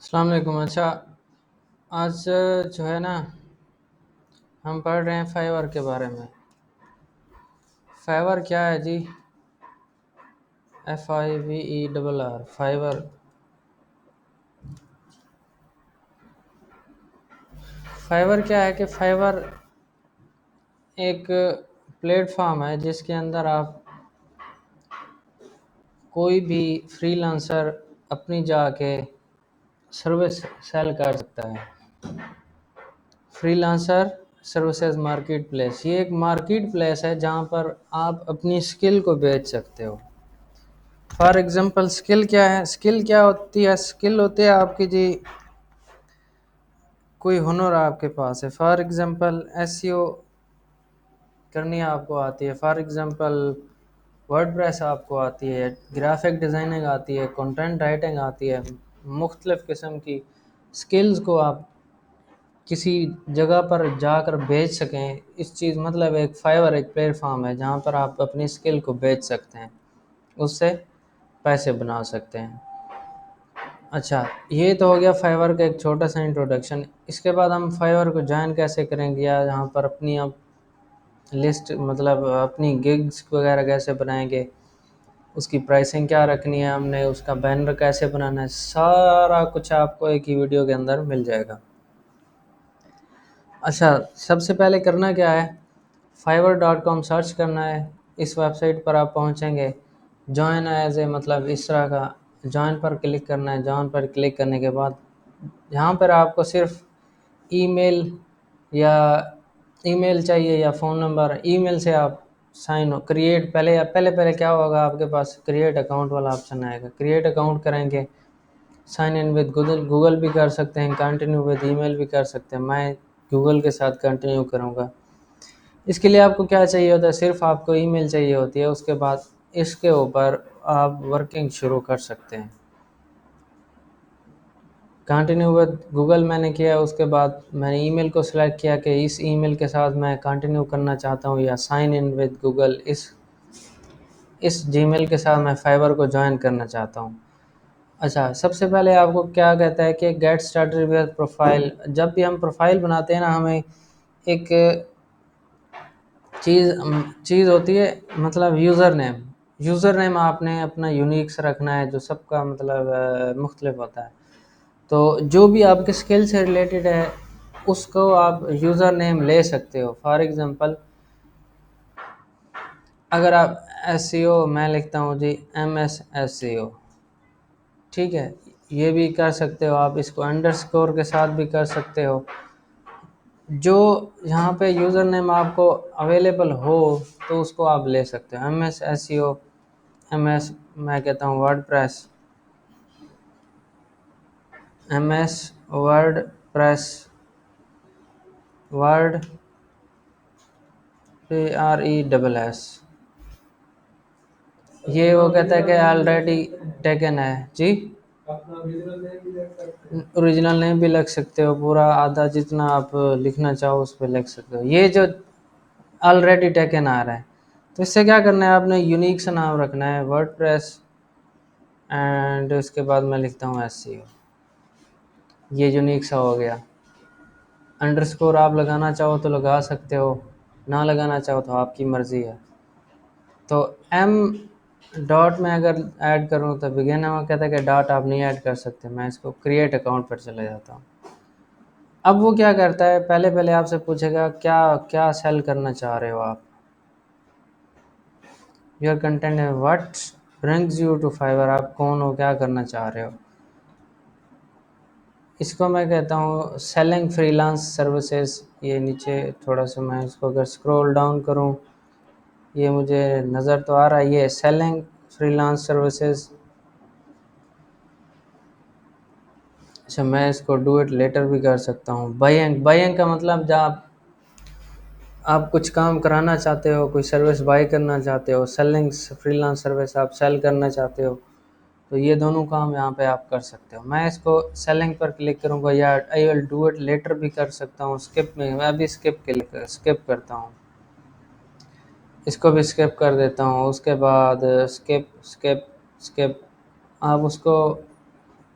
अस्सलाम वालेकुम। अच्छा, आज जो है ना, हम पढ़ रहे हैं फाइवर के बारे में। फाइवर क्या है जी? FIVERR, fibre. फाइवर क्या है कि फाइवर एक प्लेटफॉर्म है जिसके अंदर आप कोई भी फ्रीलांसर अपनी जाके सर्विस सेल कर सकता है। फ्रीलांसर सर्विसेज मार्केट प्लेस, ये एक मार्केट प्लेस है जहाँ पर आप अपनी स्किल को बेच सकते हो। फॉर एग्जांपल, स्किल क्या है? स्किल क्या होती है? स्किल होती है आपकी जी, कोई हुनर आपके पास है। फॉर एग्जांपल, एसईओ करनी आपको आती है। फॉर एग्जांपल, वर्डप्रेस आपको आती है, ग्राफिक डिज़ाइनिंग आती है, कंटेंट राइटिंग आती है। मुख्तलिफ़ किस्म की स्किल्स को आप किसी जगह पर जाकर बेच सकें, इस चीज़ मतलब एक फाइवर एक प्लेटफॉर्म है जहाँ पर आप अपनी स्किल को बेच सकते हैं, उससे पैसे बना सकते हैं। अच्छा, ये तो हो गया फाइवर का एक छोटा सा इंट्रोडक्शन। इसके बाद हम फाइवर को ज्वाइन कैसे करेंगे, या यहाँ पर अपनी आप लिस्ट मतलब अपनी गिग्स वगैरह कैसे बनाएंगे, उसकी प्राइसिंग क्या रखनी है हमने, उसका बैनर कैसे बनाना है, सारा कुछ आपको एक ही वीडियो के अंदर मिल जाएगा। अच्छा, सबसे पहले करना क्या है, fiverr.com सर्च करना है। इस वेबसाइट पर आप पहुँचेंगे, जॉइन एज ए मतलब इस तरह का जॉइन पर क्लिक करना है। जॉइन पर क्लिक करने के बाद यहाँ पर आपको सिर्फ ईमेल या ईमेल चाहिए या फ़ोन नंबर। ईमेल से आप साइन हो क्रिएट पहले क्या होगा, आपके पास क्रिएट अकाउंट वाला ऑप्शन आएगा। क्रिएट अकाउंट करेंगे, sign in with Google Google भी कर सकते हैं, कंटिन्यू विद ईमेल भी कर सकते हैं। मैं गूगल के साथ कंटिन्यू करूँगा। इसके लिए आपको क्या चाहिए होता है, सिर्फ आपको ईमेल चाहिए होती है। उसके बाद इसके ऊपर आप वर्किंग शुरू कर सकते हैं। कंटिन्यू विद गूगल मैंने किया, उसके बाद मैंने ईमेल को सिलेक्ट किया कि इस ईमेल के साथ मैं कंटिन्यू करना चाहता हूँ, या साइन इन विद गूगल इस जीमेल के साथ मैं फाइवर को ज्वाइन करना चाहता हूँ। अच्छा, सबसे पहले आपको क्या कहता है कि गेट स्टार्टेड विद प्रोफाइल। जब भी हम प्रोफाइल बनाते हैं ना, हमें एक चीज़ चीज़ होती है, मतलब यूज़र नेम आपने अपना यूनिक से रखना है, जो सबका मतलब मुख्तलिफ होता है। तो जो भी आपके स्किल से रिलेटेड है उसको आप यूज़र नेम ले सकते हो। फॉर एग्ज़ाम्पल, अगर आप एसईओ, मैं लिखता हूँ जी MS एसईओ, ठीक है, ये भी कर सकते हो आप। इसको अंडरस्कोर के साथ भी कर सकते हो। जो यहाँ पे यूज़र नेम आपको अवेलेबल हो तो उसको आप ले सकते हो। MS SEO, MS मैं कहता हूँ WordPress, MS WordPress, word PRESS। ये वो कहता है कि ऑलरेडी टेकन है जी। ओरिजिनल नेम भी लिख सकते हो, पूरा आधा जितना आप लिखना चाहो उस पर लिख सकते हो। ये जो ऑलरेडी टेकन आ रहा है, तो इससे क्या करना है, आपने यूनिक सा नाम रखना है, वर्डप्रेस, एंड उसके बाद मैं लिखता हूँ SEO। ये यूनिक सा हो गया। अंडरस्कोर आप लगाना चाहो तो लगा सकते हो, ना लगाना चाहो तो आपकी मर्ज़ी है। तो M डॉट में अगर ऐड करूँ तो बिगिनर में कहता है कि डॉट आप नहीं ऐड कर सकते। मैं इसको क्रिएट अकाउंट पर चले जाता हूँ। अब वो क्या करता है, पहले पहले आपसे पूछेगा क्या क्या सेल करना चाह रहे हो आप। योर कंटेंट है, what brings you to Fiverr, आप कौन हो, क्या करना चाह रहे हो। इसको मैं कहता हूँ सेलिंग फ्रीलांस सर्विसेज। ये नीचे थोड़ा सा मैं इसको अगर स्क्रॉल डाउन करूँ, ये मुझे नज़र तो आ रहा है, ये सेलिंग फ्रीलांस सर्विसेज। अच्छा, मैं इसको डू इट लेटर भी कर सकता हूँ। बाइंग का मतलब जब आप कुछ काम कराना चाहते हो, कोई सर्विस बाय करना चाहते हो, सेलिंग फ्रीलांस सर्विस आप सेल करना चाहते हो, तो ये दोनों काम यहाँ पे आप कर सकते हो। मैं इसको सेलिंग पर क्लिक करूँगा, या आई विल डू इट लेटर भी कर सकता हूँ। स्किप में मैं अभी स्किप करता हूँ, इसको भी स्किप कर देता हूँ। उसके बाद स्किप स्किप स्किप, आप उसको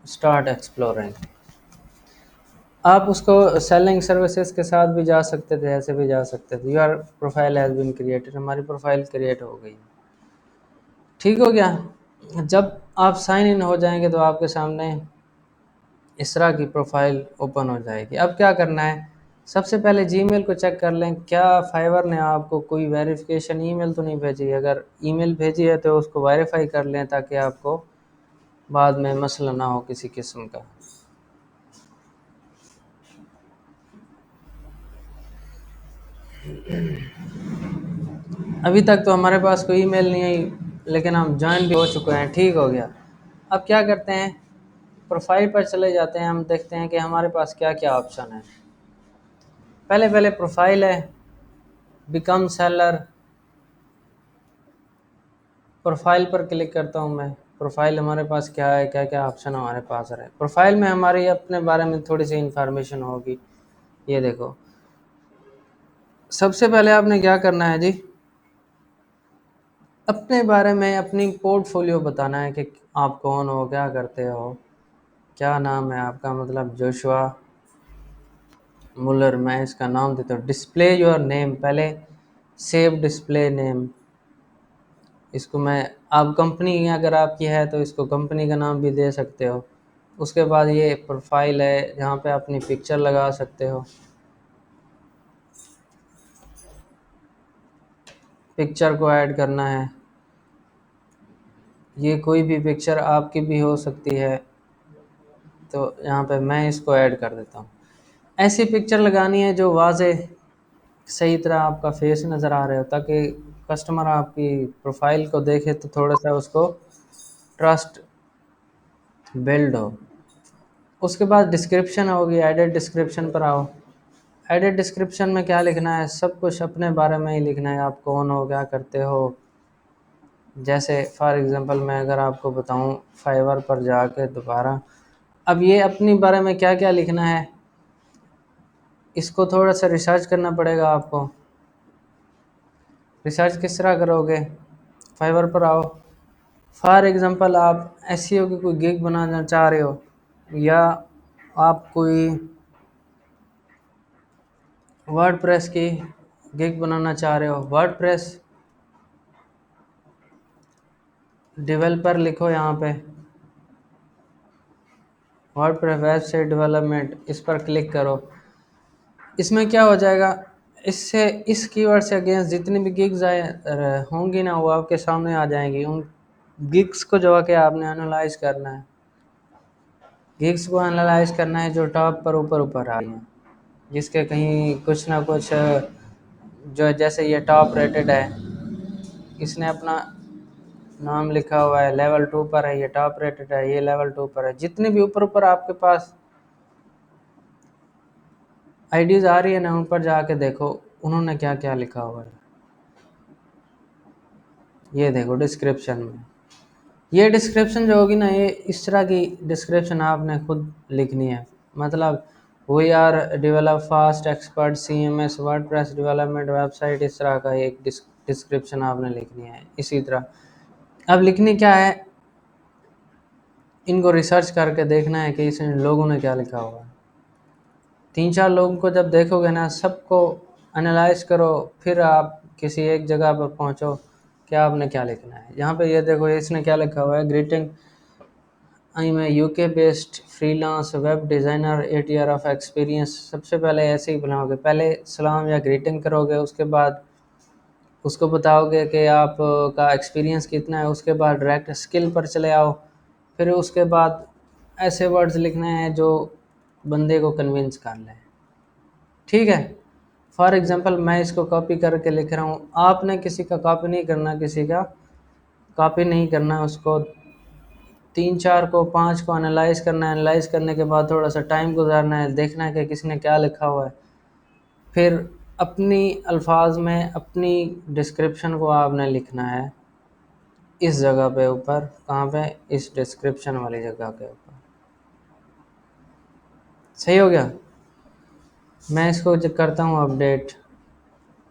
स्टार्ट एक्सप्लोरिंग, आप उसको सेलिंग सर्विसेज के साथ भी जा सकते थे, ऐसे भी जा सकते थे। Your profile has been created, हमारी प्रोफाइल क्रिएट हो गई। ठीक हो गया। जब आप साइन इन हो जाएंगे तो आपके सामने इस तरह की प्रोफाइल ओपन हो जाएगी। अब क्या करना है, सबसे पहले जीमेल को चेक कर लें, क्या फाइवर ने आपको कोई वेरिफिकेशन ईमेल तो नहीं भेजी। अगर ईमेल भेजी है तो उसको वेरीफाई कर लें, ताकि आपको बाद में मसला ना हो किसी किस्म का। अभी तक तो हमारे पास कोई ईमेल नहीं आई, लेकिन हम ज्वाइन भी हो चुके हैं। ठीक हो गया। अब क्या करते हैं, प्रोफाइल पर चले जाते हैं, हम देखते हैं कि हमारे पास क्या क्या ऑप्शन है। पहले पहले प्रोफाइल है, बिकम सेलर। प्रोफाइल पर क्लिक करता हूँ मैं। प्रोफाइल हमारे पास क्या है, क्या क्या ऑप्शन हमारे पास है। प्रोफाइल में हमारी अपने बारे में थोड़ी सी इंफॉर्मेशन होगी। ये देखो, सबसे पहले आपने क्या करना है जी, अपने बारे में अपनी पोर्टफोलियो बताना है कि आप कौन हो, क्या करते हो, क्या नाम है आपका, मतलब जोशुआ मुलर मैं इसका नाम देता हूँ। डिस्प्ले योर नेम, पहले सेव डिस्प्ले नेम। इसको मैं, आप कंपनी अगर आपकी है तो इसको कंपनी का नाम भी दे सकते हो। उसके बाद ये प्रोफाइल है, जहाँ पे अपनी पिक्चर लगा सकते हो। पिक्चर को ऐड करना है, ये कोई भी पिक्चर आपकी भी हो सकती है। तो यहाँ पे मैं इसको ऐड कर देता हूँ। ऐसी पिक्चर लगानी है जो वाज़े सही तरह आपका फेस नज़र आ रहा हो, ताकि कस्टमर आपकी प्रोफाइल को देखे तो थोड़ा सा उसको ट्रस्ट बिल्ड हो। उसके बाद डिस्क्रिप्शन होगी, एडिट डिस्क्रिप्शन पर आओ। एडिट डिस्क्रिप्शन में क्या लिखना है, सब कुछ अपने बारे में ही लिखना है, आप कौन हो, क्या करते हो। जैसे फॉर एग्ज़ाम्पल मैं अगर आपको बताऊं, फाइवर पर जाके दोबारा, अब ये अपनी बारे में क्या क्या लिखना है, इसको थोड़ा सा रिसर्च करना पड़ेगा आपको। रिसर्च किस तरह करोगे, फाइवर पर आओ। फॉर एग्ज़ाम्पल आप एसईओ की कोई गिग बनाना चाह रहे हो, या आप कोई वर्डप्रेस की गिग बनाना चाह रहे हो। वर्डप्रेस डेवलपर लिखो यहाँ पे, वर्डप्रेस वेबसाइट डेवलपमेंट, इस पर क्लिक करो। इसमें क्या हो जाएगा, इससे इस कीवर्ड से अगेंस्ट जितनी भी गिग्स आए होंगी ना, वो आपके सामने आ जाएंगी। उन गिग्स को जो है कि आपने एनालाइज करना है, गिग्स को एनालाइज करना है जो टॉप पर ऊपर ऊपर आ रही हैं, जिसके कहीं कुछ ना कुछ जो, जैसे ये टॉप रेटेड है, इसने अपना नाम लिखा हुआ है, लेवल 2 पर है, ये टॉप रेटेड है, ये लेवल 2 पर है। जितने भी ऊपर ऊपर आपके पास आईडीज आ रही है ना, उन पर जाके देखो उन्होंने क्या क्या लिखा हुआ है। ये देखो डिस्क्रिप्शन में, ये डिस्क्रिप्शन जो होगी ना, ये इस तरह की डिस्क्रिप्शन आपने खुद लिखनी है। मतलब we are develop fast expert CMS WordPress development website, इस तरह का एक डिस्क्रिप्शन आपने लिखनी है इसी तरह। अब लिखनी क्या है, इनको रिसर्च करके देखना है कि इस लोगों ने क्या लिखा हुआ है। 3-4 लोगों को जब देखोगे ना, सबको एनालाइज करो, फिर आप किसी एक जगह पर पहुंचो कि आपने क्या लिखना है। यहाँ पे ये देखो, इसने क्या लिखा हुआ है, greeting, I am UK based freelance web designer 8 year of experience. सबसे पहले ऐसे ही बनाओगे, पहले सलाम या ग्रीटिंग करोगे, उसके बाद उसको बताओगे कि आप का एक्सपीरियंस कितना है, उसके बाद डायरेक्ट स्किल पर चले आओ। फिर उसके बाद ऐसे वर्ड्स लिखने हैं जो बंदे को कन्विंस कर लें। ठीक है। फॉर एग्ज़ाम्पल मैं इसको कॉपी करके लिख रहा हूँ, आपने किसी का कॉपी नहीं करना, किसी का कॉपी नहीं करना, उसको 3-4 को 5 को एनालाइज करना है। एनालाइज करने के बाद थोड़ा सा टाइम गुजारना है, देखना है कि किसने क्या लिखा हुआ है। फिर अपनी अल्फाज में अपनी डिस्क्रिप्शन को आपने लिखना है इस जगह पे ऊपर, कहाँ पे, इस डिस्क्रिप्शन वाली जगह के ऊपर। सही हो गया। मैं इसको करता हूँ अपडेट।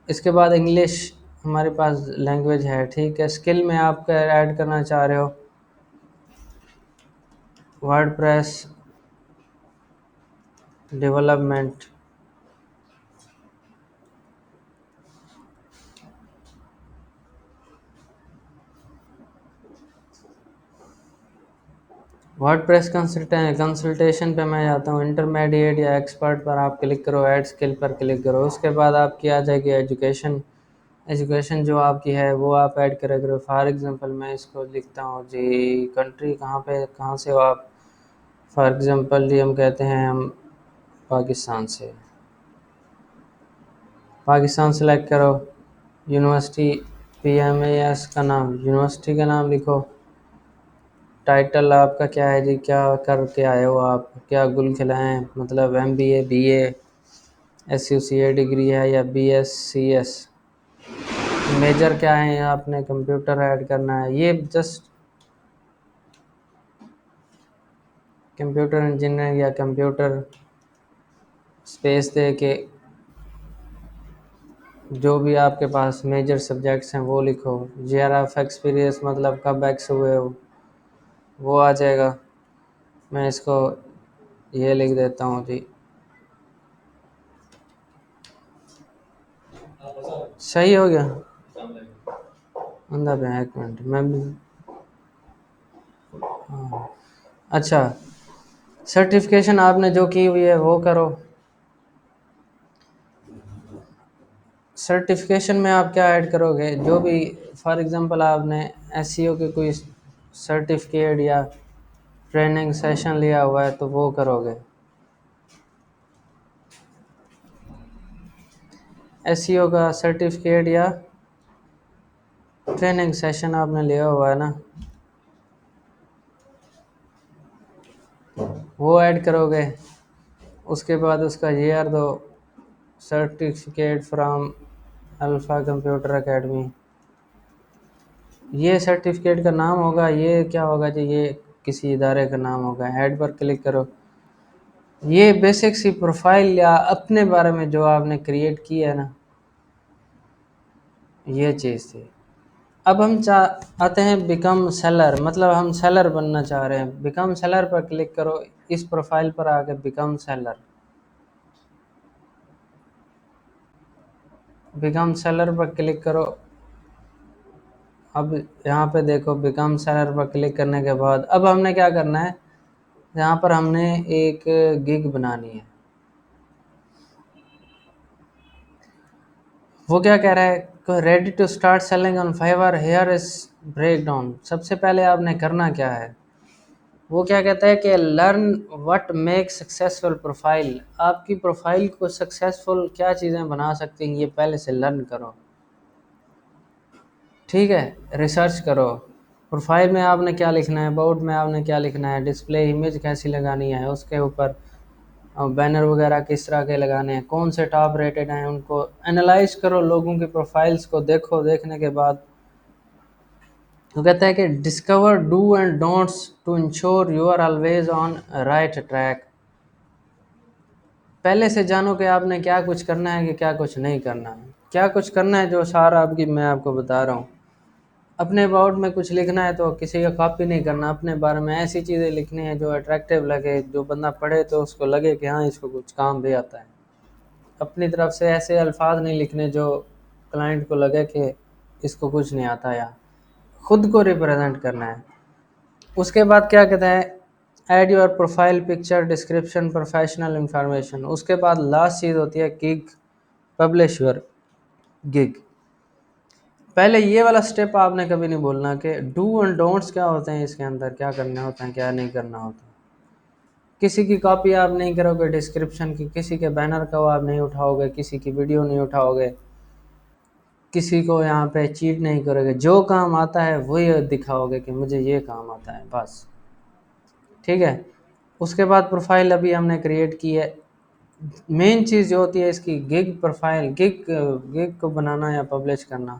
इसके बाद इंग्लिश हमारे पास लैंग्वेज है, ठीक है। स्किल में आप ऐड करना चाह रहे हो वर्डप्रेस डेवलपमेंट। वर्डप्रेस कंसल्टेशन पे मैं जाता हूँ, इंटरमीडिएट या एक्सपर्ट पर आप क्लिक करो, ऐड स्किल पर क्लिक करो, उसके बाद आपकी आ जाएगी एजुकेशन। एजुकेशन जो आपकी है वो आप ऐड करे करो। फॉर एग्जांपल मैं इसको लिखता हूँ जी, कंट्री कहाँ पे, कहाँ से हो आप। फॉर एग्जांपल जी हम कहते हैं हम पाकिस्तान से, पाकिस्तान सेलेक्ट करो। यूनिवर्सिटी, PMAS का नाम, यूनिवर्सिटी का नाम लिखो। टाइटल आपका क्या है जी, क्या करके आए हो आप, क्या गुल खिलाएं, मतलब MBA, BA, SUCA डिग्री है या BSCS। मेजर क्या है, आपने कंप्यूटर ऐड करना है। ये जस्ट कंप्यूटर इंजीनियरिंग या कंप्यूटर स्पेस दे के जो भी आपके पास मेजर सब्जेक्ट्स हैं वो लिखो। ईयर ऑफ एक्सपीरियंस मतलब कब एक्स हुए हो वो आ जाएगा। मैं इसको ये लिख देता हूँ जी। सही हो गया। अंदर पे एक मिनट मैं भी। हाँ। अच्छा, सर्टिफिकेशन आपने जो की हुई है वो करो। सर्टिफिकेशन में आप क्या ऐड करोगे, जो भी फॉर एग्जांपल आपने SEO के कोई सर्टिफिकेट या ट्रेनिंग सेशन लिया हुआ है तो वो करोगे। SEO का सर्टिफिकेट या ट्रेनिंग सेशन आपने लिया हुआ है ना, वो ऐड करोगे। उसके बाद उसका ईयर दो, certificate from alpha computer academy. ये सर्टिफिकेट का नाम होगा, ये क्या होगा जी, ये किसी इदारे का नाम होगा। ऐड पर क्लिक करो। ये बेसिक सी प्रोफाइल या अपने बारे में जो आपने क्रिएट की है ना, ये चीज़ थी। अब हम आते हैं बिकम सेलर, मतलब हम सेलर बनना चाह रहे हैं। बिकम सेलर पर क्लिक करो, इस प्रोफाइल पर आके बिकम सेलर, बिकम सेलर पर क्लिक करो। अब यहाँ पे देखो, बिकम सेलर पर क्लिक करने के बाद अब हमने क्या करना है, यहाँ पर हमने एक गिग बनानी है। वो क्या कह रहा है, ready to start selling on Fiverr, here is breakdown. सबसे पहले आपने करना क्या है, वो क्या कहता है कि learn what make successful profile. आपकी प्रोफाइल को सक्सेसफुल क्या चीज़ें बना सकती हैं, ये पहले से लर्न करो। ठीक है, रिसर्च करो। प्रोफाइल में आपने क्या लिखना है, अबाउट में आपने क्या लिखना है, डिस्प्ले इमेज कैसी लगानी है, उसके ऊपर बैनर वगैरह किस तरह के लगाने हैं, कौन से टॉप रेटेड हैं, उनको एनालाइज करो। लोगों की प्रोफाइल्स को देखो, देखने के बाद वो कहता है कि discover do and don'ts to ensure you are always on right track. पहले से जानो कि आपने क्या कुछ करना है कि क्या कुछ नहीं करना है। क्या कुछ करना है जो सारा आपकी मैं आपको बता रहा हूँ। अपने अबाउट में कुछ लिखना है तो किसी का कॉपी नहीं करना, अपने बारे में ऐसी चीज़ें लिखनी है जो अट्रैक्टिव लगे, जो बंदा पढ़े तो उसको लगे कि हाँ इसको कुछ काम भी आता है। अपनी तरफ से ऐसे अल्फाज नहीं लिखने जो क्लाइंट को लगे कि इसको कुछ नहीं आता, या खुद को रिप्रेजेंट करना है। उसके बाद क्या कहता है, add your profile picture description professional information. उसके बाद लास्ट चीज़ होती है गिग, पब्लिश योर गिग। पहले ये वाला स्टेप आपने कभी नहीं बोलना कि डू एंड डोंट्स क्या होते हैं, इसके अंदर क्या करना होता है क्या नहीं करना होता। किसी की कॉपी आप नहीं करोगे डिस्क्रिप्शन की, किसी के बैनर का आप नहीं उठाओगे, किसी की वीडियो नहीं उठाओगे, किसी को यहाँ पे चीट नहीं करोगे। जो काम आता है वही दिखाओगे कि मुझे ये काम आता है, बस। ठीक है। उसके बाद प्रोफाइल अभी हमने क्रिएट की है। मेन चीज़ जो होती है इसकी गिग प्रोफाइल, गिग गिग को बनाना या पब्लिश करना।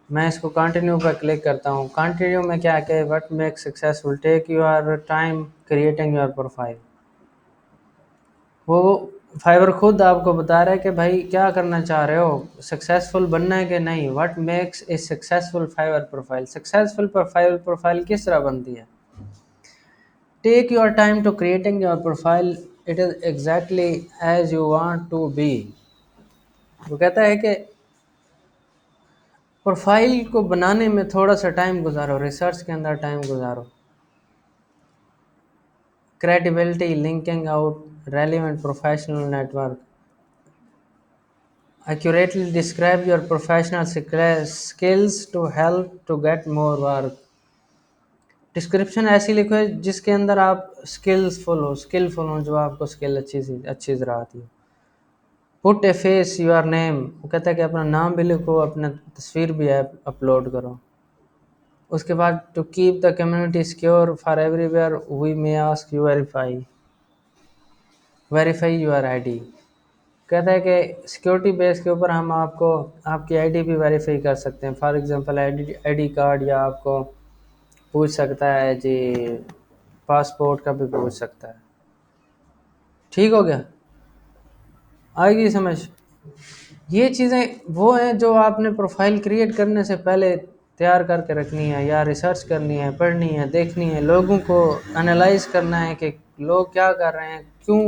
मैं इसको कंटिन्यू पर क्लिक करता हूँ। कंटिन्यू में क्या है, what make successful, take your time creating your profile. वो फाइवर खुद आपको बता रहा है कि भाई क्या करना चाह रहे हो, सक्सेसफुल बनना है कि नहीं। What makes a successful Fiverr profile, successful profile किस तरह बनती है। Take your time to creating your profile it is exactly as you want to be. वो कहता है कि प्रोफाइल को बनाने में थोड़ा सा टाइम गुजारो, रिसर्च के अंदर time गुजारो, credibility, linking out relevant professional network, accurately describe your professional skills to help to get more work। Description ऐसी लिखो जिसके अंदर आप स्किलफुल हो, जो आपको स्किल अच्छी तरह आती है। Put A face your name, वो कहता है कि अपना नाम भी लिखो, अपना तस्वीर भी अपलोड करो। उसके बाद to keep the community secure for everywhere we may ask you verify your ID. कहता है कि सिक्योरिटी बेस के ऊपर हम आपको आपकी आईडी भी वेरीफाई कर सकते हैं। फॉर एग्जांपल आईडी कार्ड, या आपको पूछ सकता है जी पासपोर्ट का भी पूछ सकता है। ठीक हो गया, आएगी समझ। ये चीज़ें वो हैं जो आपने प्रोफाइल क्रिएट करने से पहले तैयार करके रखनी है, या रिसर्च करनी है, पढ़नी है, देखनी है, लोगों को एनालाइज करना है कि लोग क्या कर रहे हैं, क्यों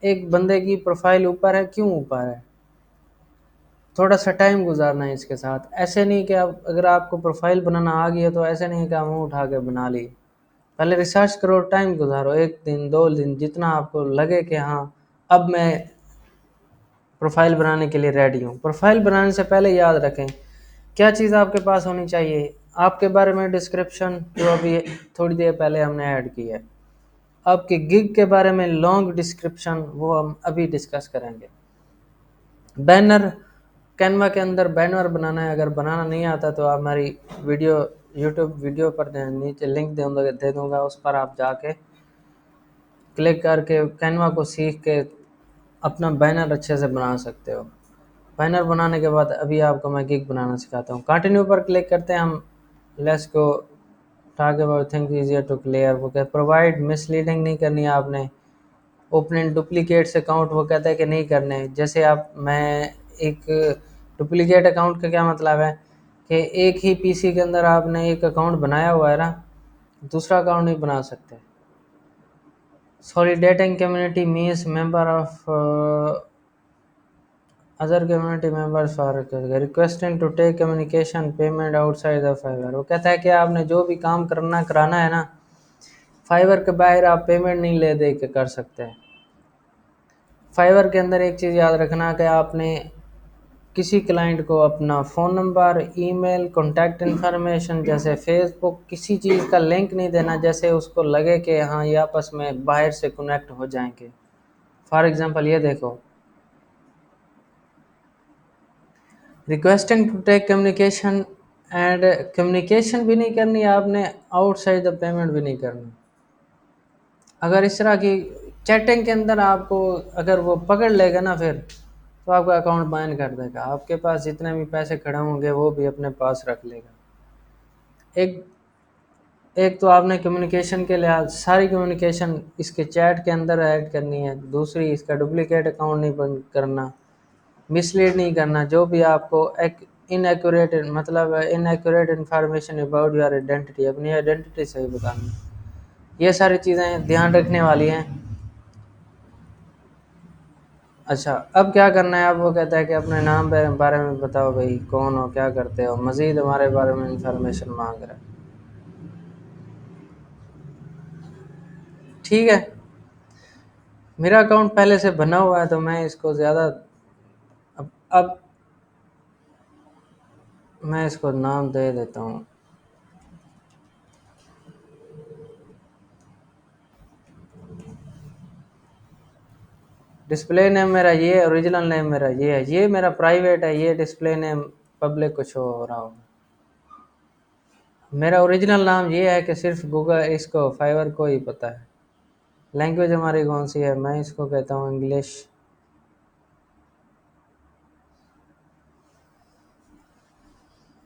एक बंदे की प्रोफाइल ऊपर है, क्यों ऊपर है। थोड़ा सा टाइम गुजारना है इसके साथ। ऐसे नहीं कि आप अगर आपको प्रोफाइल बनाना आ गया तो ऐसे नहीं कि आप मुँह उठा के बना ली। पहले रिसर्च करो, टाइम गुजारो, 1 दिन 2 दिन जितना आपको लगे कि हाँ अब मैं प्रोफाइल बनाने के लिए रेडी हूँ। प्रोफाइल बनाने से पहले याद रखें क्या चीज़ आपके पास होनी चाहिए। आपके बारे में डिस्क्रिप्शन, जो अभी थोड़ी देर पहले हमने ऐड की है। आपके गिग के बारे में लॉन्ग डिस्क्रिप्शन, वो हम अभी डिस्कस करेंगे। बैनर, कैनवा के अंदर बैनर बनाना है, अगर बनाना नहीं आता तो आप हमारी वीडियो यूट्यूब वीडियो पर नीचे लिंक दे दूँगा, उस पर आप जाके क्लिक करके कैनवा को सीख के अपना बैनर अच्छे से बना सकते हो। बैनर बनाने के बाद अभी आपको मैं गिग बनाना सिखाता हूँ। कंटिन्यू पर क्लिक करते हैं हम। Let's go talk about things easier to clear. वो कहते प्रोवाइड, मिसलीडिंग नहीं करनी है आपने। ओपन डुप्लीकेट्स अकाउंट, वो कहता है कि नहीं करने। जैसे आप मैं एक डुप्लीकेट अकाउंट का क्या मतलब है कि एक ही पीसी के अंदर आपने एक अकाउंट बनाया हुआ है ना, दूसरा अकाउंट नहीं बना सकते। Soliciting community means member of other community members for requesting to take communication payment outside the Fiverr. वो कहता है कि आपने जो भी काम करना कराना है ना, फाइवर के बाहर आप पेमेंट नहीं ले दे के कर सकते हैं। फाइवर के अंदर एक चीज़ याद रखना कि आपने किसी क्लाइंट को अपना phone number, email, contact information जैसे फेसबुक, किसी चीज़ का लिंक नहीं देना जैसे उसको लगे कि हाँ ये आपस में बाहर से कनेक्ट हो जाएंगे। फॉर एग्जांपल ये देखो, requesting to take communication, and communication भी नहीं करनी आपने, आउटसाइड द पेमेंट भी नहीं करनी। अगर इस तरह की चैटिंग के अंदर आपको अगर वो पकड़ लेगा ना, फिर तो आपका अकाउंट बैन कर देगा। आपके पास जितने भी पैसे खड़े होंगे वो भी अपने पास रख लेगा। एक एक तो आपने कम्युनिकेशन के लिहाज सारी कम्युनिकेशन इसके चैट के अंदर ऐड करनी है। दूसरी, इसका डुप्लीकेट अकाउंट नहीं बंद करना, मिसलीड नहीं करना। जो भी आपको एक इनएक्यूरेट मतलब inaccurate information about your identity, अपनी आइडेंटिटी सही बतानी, ये सारी चीज़ें ध्यान रखने वाली हैं। अच्छा, अब क्या करना है। अब वो कहता है कि अपने नाम बारे में बताओ भाई, कौन हो, क्या करते हो, मज़ीद हमारे बारे में इंफॉर्मेशन मांग रहा है। ठीक है, मेरा अकाउंट पहले से बना हुआ है तो मैं इसको ज़्यादा अब मैं इसको नाम दे देता हूँ। डिस्प्ले नेम मेरा ये, ओरिजिनल नेम मेरा ये है, ये मेरा प्राइवेट है, ये डिस्प्ले नेम पब्लिक कुछ हो रहा होगा। मेरा ओरिजिनल नाम ये है कि सिर्फ गूगल इसको फाइवर को ही पता है। लैंग्वेज हमारी कौन सी है, मैं इसको कहता हूँ इंग्लिश।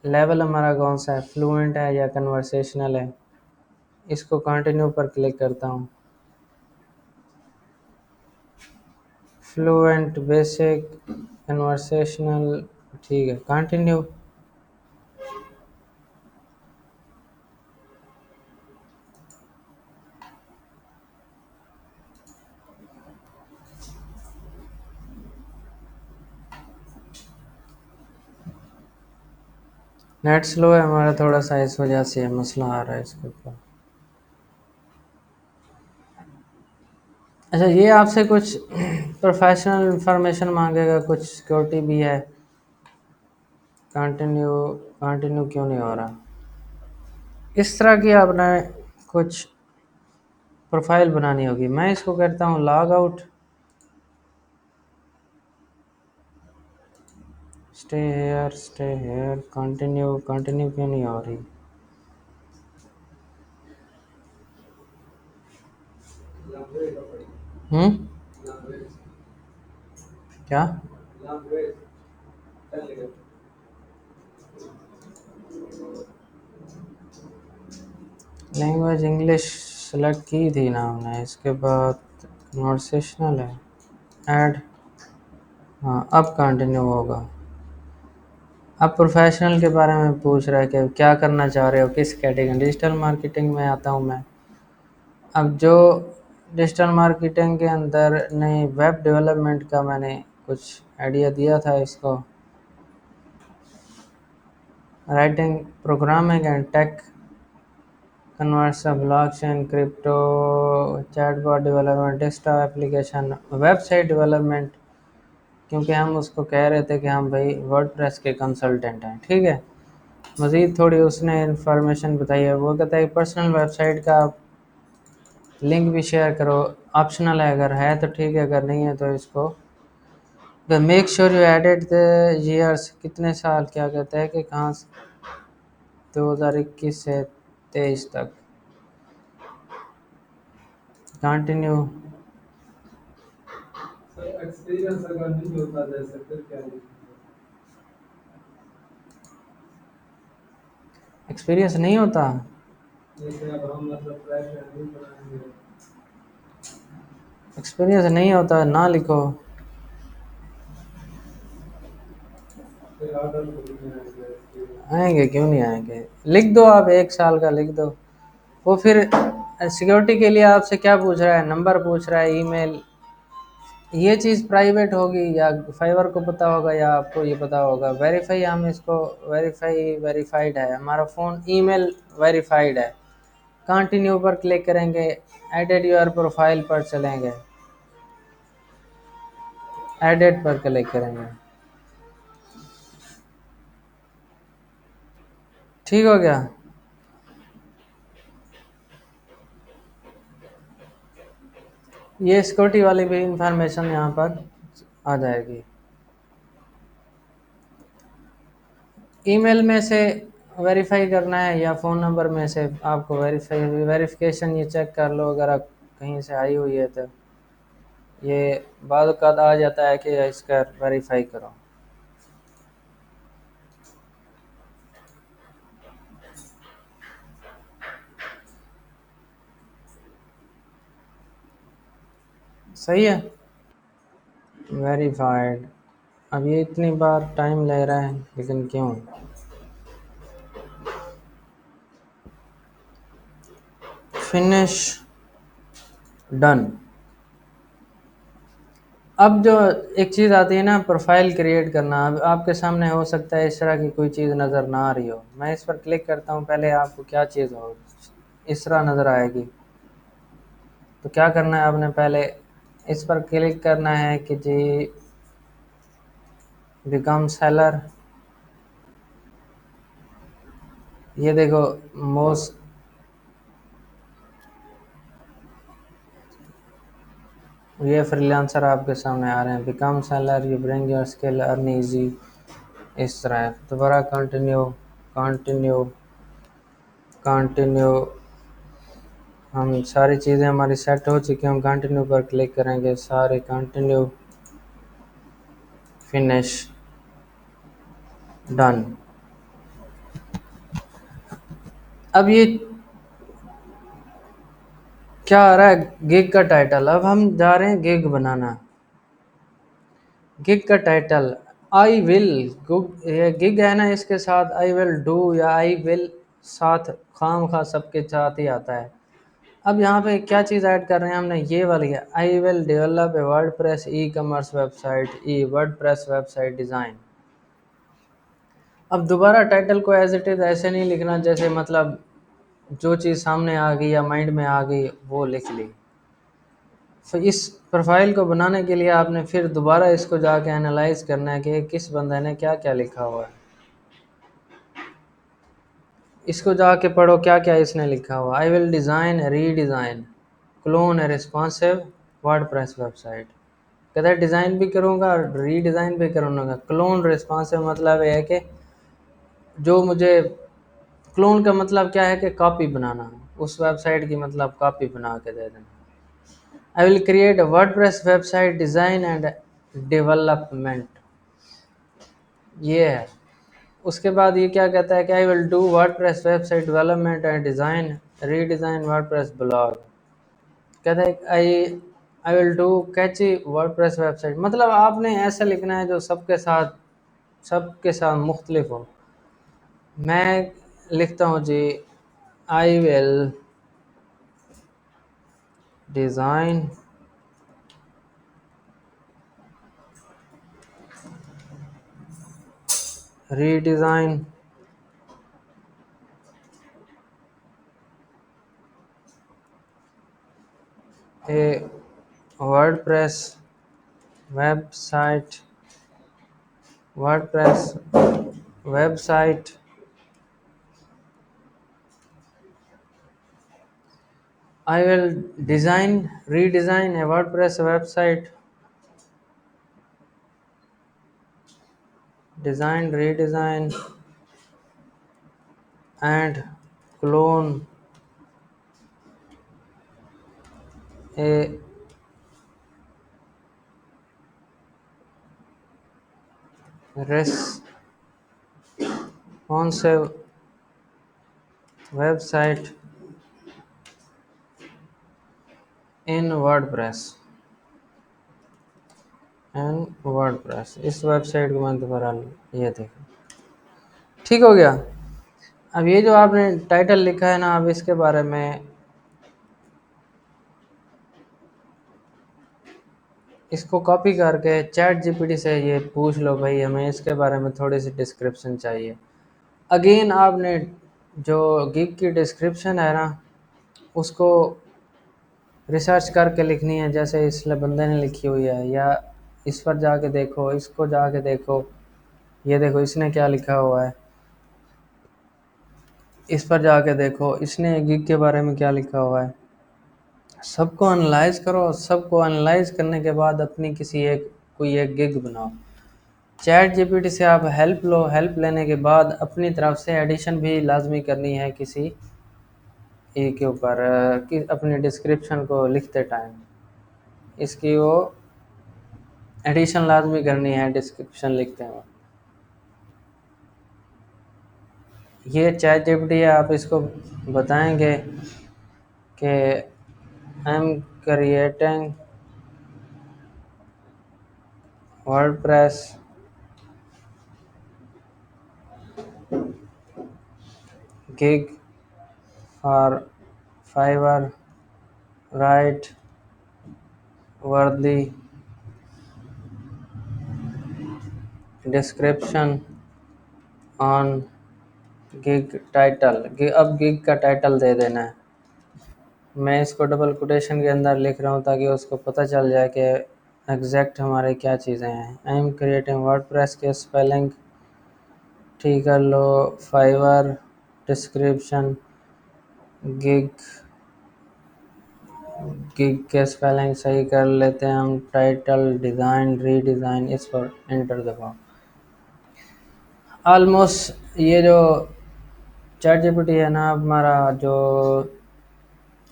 लेवल हमारा कौन सा है, फ्लुएंट है या कन्वर्सेशनल है। इसको कंटिन्यू पर क्लिक करता हूँ। फ्लुएंट, बेसिक, कन्वर्सेशनल, ठीक है, कंटिन्यू। नेट स्लो है हमारा थोड़ा सा, इस वजह से मसला आ रहा है इसके ऊपर। अच्छा, ये आपसे कुछ प्रोफेशनल इंफॉर्मेशन मांगेगा, कुछ सिक्योरिटी भी है। कंटिन्यू, कंटिन्यू क्यों नहीं हो रहा? इस तरह की आपने कुछ प्रोफाइल बनानी होगी। मैं इसको करता हूँ log out, stay here, continue, continue क्यों नहीं हो रही? हम्म, क्या? लैंग्वेज इंग्लिश सेलेक्ट की थी ना हमने, इसके बाद कन्वर्सेशनल है, ऐड। हाँ, अब कंटिन्यू होगा। अब प्रोफेशनल के बारे में पूछ रहा है कि क्या करना चाह रहे हो, किस कैटेगरी। डिजिटल मार्केटिंग में आता हूँ मैं। अब जो डिजिटल मार्केटिंग के अंदर नई वेब डेवलपमेंट का मैंने कुछ आइडिया दिया था इसको, writing, programming and tech, conversion, blockchain, crypto, chatbot development, desktop application, website development. क्योंकि हम उसको कह रहे थे कि हम भाई वर्डप्रेस के कंसल्टेंट हैं, ठीक है। मज़ीद थोड़ी उसने इंफॉर्मेशन बताई है, वो कहता है पर्सनल वेबसाइट का लिंक भी शेयर करो, ऑप्शनल है, अगर है तो ठीक है, अगर नहीं है तो इसको make sure you edit the years, कितने साल, क्या कहता है कि कहाँ से 2021 से 23 तक। कंटिन्यू। एक्सपीरियंस अगर नहीं होता जैसे फिर क्या लिखेंगे? एक्सपीरियंस नहीं होता, जैसे अब हम मतलब फ्रेशर नहीं बनाएंगे, एक्सपीरियंस नहीं होता ना लिखो। फिर ऑर्डर को लिखना है, आएंगे क्यों नहीं आएंगे, लिख दो आप, 1 साल का लिख दो। वो फिर सिक्योरिटी के लिए आपसे क्या पूछ रहा है, नंबर पूछ रहा है, ईमेल। ये चीज़ प्राइवेट होगी या फाइवर को पता होगा या आपको ये पता होगा। वेरीफाई, हम इसको वेरीफाइड है, हमारा फ़ोन ईमेल वेरीफाइड है। कंटिन्यू पर क्लिक करेंगे, एडिट योर प्रोफाइल पर चलेंगे, एडिट पर क्लिक करेंगे, ठीक हो गया। ये सिक्योरिटी वाली भी इंफॉर्मेशन यहाँ पर आ जाएगी। ईमेल में से वेरीफाई करना है या फ़ोन नंबर में से आपको वेरिफिकेशन ये चेक कर लो, अगर आप कहीं से आई हुई है तो ये बाद का आ जाता है कि इसका वेरीफाई करो। सही है, वेरीफाइड। अब ये इतनी बार टाइम ले रहा है लेकिन क्यों? Finish, done. अब जो एक चीज़ आती है ना, प्रोफाइल क्रिएट करना। अब आपके सामने हो सकता है इस तरह की कोई चीज़ नज़र ना आ रही हो, मैं इस पर क्लिक करता हूँ, पहले आपको क्या चीज़ हो इस तरह नज़र आएगी। तो क्या करना है आपने, पहले इस पर क्लिक करना है कि जी बिकम सेलर। ये देखो, मोस्ट, ये फ्रीलांसर आपके सामने आ रहे हैं, become seller, you bring your skill, earn easy, इस तरह है। दोबारा कंटिन्यू, कंटिन्यू, कंटिन्यू। हम सारी चीज़ें हमारी सेट हो चुकी हैं, हम कंटिन्यू पर क्लिक करेंगे, सारे कंटिन्यू, फिनिश, डन। अब ये क्या आ रहा है, गिग का टाइटल। अब हम जा रहे हैं गिग बनाना। गिग का टाइटल आई विल, ये गिग है ना, इसके साथ आई विल डू या आई विल साथ खाम खा सबके साथ ही आता है। अब यहाँ पे क्या चीज़ ऐड कर रहे हैं हमने, ये वाली है, I will develop a WordPress e commerce website, E WordPress website design. अब दोबारा टाइटल को एज इट इज़ ऐसे नहीं लिखना जैसे मतलब जो चीज़ सामने आ गई या माइंड में आ गई वो लिख ली। तो इस प्रोफाइल को बनाने के लिए आपने फिर दोबारा इसको जाके एनालाइज करना है कि किस बंदे ने क्या क्या लिखा हुआ है। इसको जाके पढ़ो क्या क्या इसने लिखा हुआ। आई will design redesign clone A responsive WordPress website. कहता है डिज़ाइन भी करूँगा और रीडिज़ाइन भी करूँगा। क्लोन रिस्पॉन्सिव मतलब ये है कि जो मुझे, क्लोन का मतलब क्या है कि कॉपी बनाना, उस वेबसाइट की मतलब कॉपी बना के दे देना। I will create a WordPress website design and development, ये है। उसके बाद ये क्या कहता है कि I will do WordPress website development and design redesign WordPress blog. कहता है I will do catchy WordPress website, मतलब आपने ऐसा लिखना है जो सबके साथ मुख्तलिफ हो। मैं लिखता हूँ जी, I will design redesign a WordPress website WordPress website I will redesign a WordPress website, redesign, and clone a responsive website in WordPress। इस वेबसाइट को मैं दोबारा, ये देखो ठीक हो गया। अब ये जो आपने टाइटल लिखा है ना, अब इसके बारे में इसको कॉपी करके चैट जीपीटी से ये पूछ लो, भाई हमें इसके बारे में थोड़ी सी डिस्क्रिप्शन चाहिए। अगेन आपने जो गिग की डिस्क्रिप्शन है ना, उसको रिसर्च करके लिखनी है जैसे इस बंदे ने लिखी हुई है, या इस पर जाके देखो, इसको जाके देखो, ये देखो इसने क्या लिखा हुआ है, इस पर जाके देखो इसने गिग के बारे में क्या लिखा हुआ है। सबको एनालाइज करो, सबको एनालाइज करने के बाद अपनी कोई एक गिग बनाओ। चैट जीपीटी से आप हेल्प लो, हेल्प लेने के बाद अपनी तरफ से एडिशन भी लाजमी करनी है किसी ए के ऊपर, कि अपनी डिस्क्रिप्शन को लिखते टाइम इसकी वो एडिशन लाजमी करनी है डिस्क्रिप्शन लिखते हैं। ये चैट जीपीटी है, आप इसको बताएंगे कि I am creating WordPress gig for Fiverr, write worthy description on gig title. अब गिग का टाइटल दे देना है। मैं इसको डबल कोटेशन के अंदर लिख रहा हूँ ताकि उसको पता चल जाए कि एग्जैक्ट हमारे क्या चीज़ें हैं। आई एम क्रिएटिंग वर्डप्रेस के स्पेलिंग ठीक कर लो, फाइवर डिस्क्रिप्शन, गिग गिग के स्पेलिंग सही कर लेते हैं हम, टाइटल डिज़ाइन रीडिज़ाइन, इस पर एंटर दबाओ। ऑलमोस्ट ये जो चैट जीपीटी है ना, हमारा जो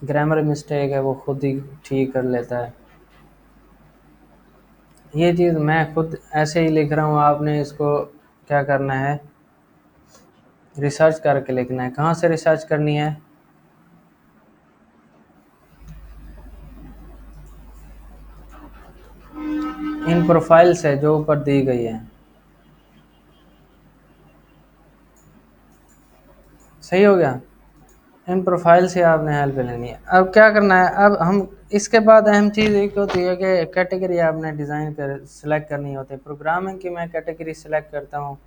ग्रामर मिस्टेक है वो खुद ही ठीक कर लेता है। ये चीज़ मैं खुद ऐसे ही लिख रहा हूँ, आपने इसको क्या करना है, रिसर्च करके लिखना है। कहाँ से रिसर्च करनी है, इन प्रोफाइल से जो ऊपर दी गई है। सही हो गया। इन प्रोफाइल से आपने हेल्प लेनी है। अब क्या करना है, अब हम इसके बाद अहम चीज़ एक होती है कि कैटेगरी आपने डिज़ाइन कर सिलेक्ट करनी होती है। प्रोग्रामिंग की मैं कैटेगरी सिलेक्ट करता हूँ,